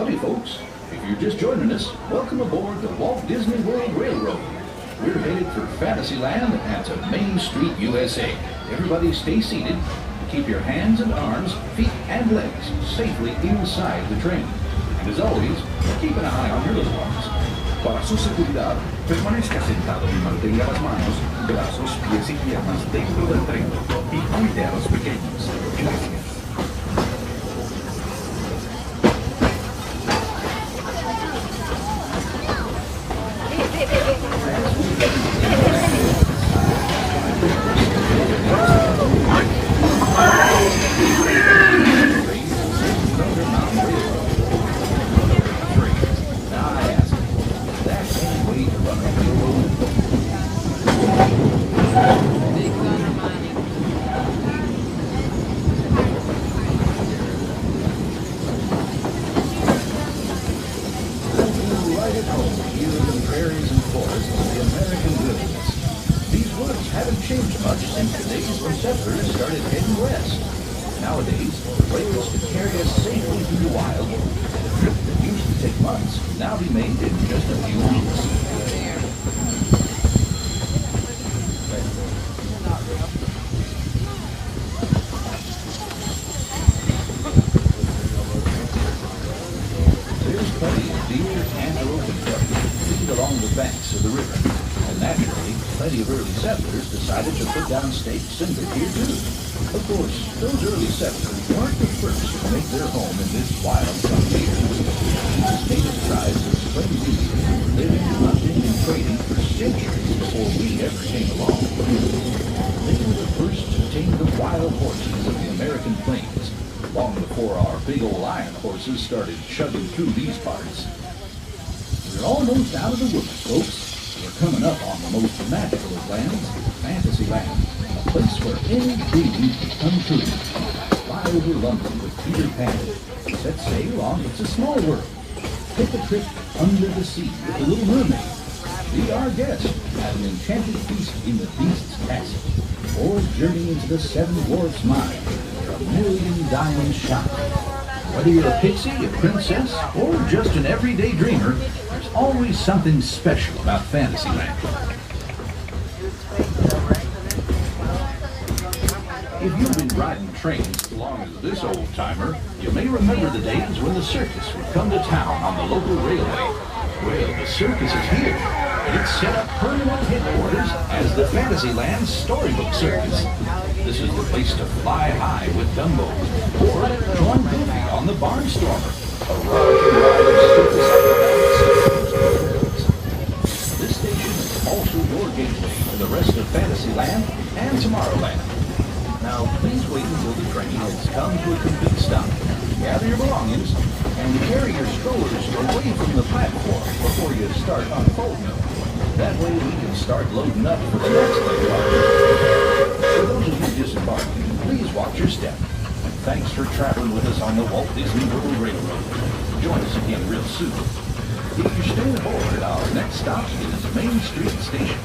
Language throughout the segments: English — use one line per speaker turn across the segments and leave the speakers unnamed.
Howdy, folks. If you're just joining us, welcome aboard the Walt Disney World Railroad. We're headed for Fantsyland and to Main Street, USA. Everybody stay seated. Keep your hands and arms, feet and legs safely inside the train. And as always, keep an eye on your little ones.
Para su seguridad, permanezca sentado y mantenga las manos, brazos, pies y piernas dentro del tren y cuide a los pequeños. Gracias.
Haven't changed much since the days when settlers started heading west. Nowadays, rails can carry us safely through the wild, and a trip that used to take months can now be made in just a few weeks. There's plenty of deer, antelope, and elk feed along the banks of the river. Naturally, plenty of early settlers decided to put down stakes and live here too. Of course, those early settlers weren't the first to make their home in this wild frontier. These native tribes of Plains Indians were living, hunting, and trading for centuries before we ever came along. They were the first to tame the wild horses of the American plains, long before our big old iron horses started chugging through these parts. We're almost out of the woods, folks. We're coming up on the most magical of lands, Fantsyland, a place where any dream can come true. Fly over London with Peter Pan. Set sail on It's a Small World. Take a trip under the sea with the Little Mermaid. Be our guest at an enchanted feast in the Beast's castle. Or journey into the Seven Dwarfs' mine where a million diamonds shine. Whether you're a pixie, a princess, or just an everyday dreamer, there's always something special about Fantsyland. If you've been riding trains as long as this old-timer, you may remember the days when the circus would come to town on the local railway. Well, the circus is here, and it's set up permanent headquarters as the Fantsyland Storybook Circus. This is the place to fly high with Dumbo, or join Goofy on the Barnstormer, a ride of circus acrobatics. This station is also your gateway to the rest of Fantsyland and Tomorrowland. Now, please wait until the train has come to a complete stop. Gather your belongings and carry your strollers away from the platform before you start unfolding them. That way we can start loading up for the next leg of our trip. For those of you disembarking, please watch your step. And thanks for traveling with us on the Walt Disney World Railroad. Join us again real soon. If you're staying aboard, our next stop is Main Street Station.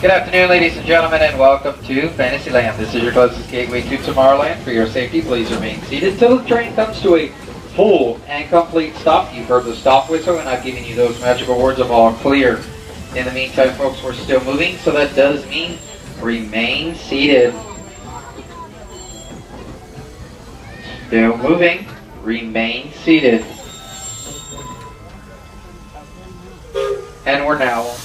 Good afternoon, ladies and gentlemen, and welcome to Fantsyland. This is your closest gateway to Tomorrowland. For your safety, please remain seated until the train comes to a full and complete stop. You've heard the stop whistle, and I've given you those magical words of all clear. In the meantime, folks, we're still moving, so that does mean remain seated. Still moving, remain seated. And we're now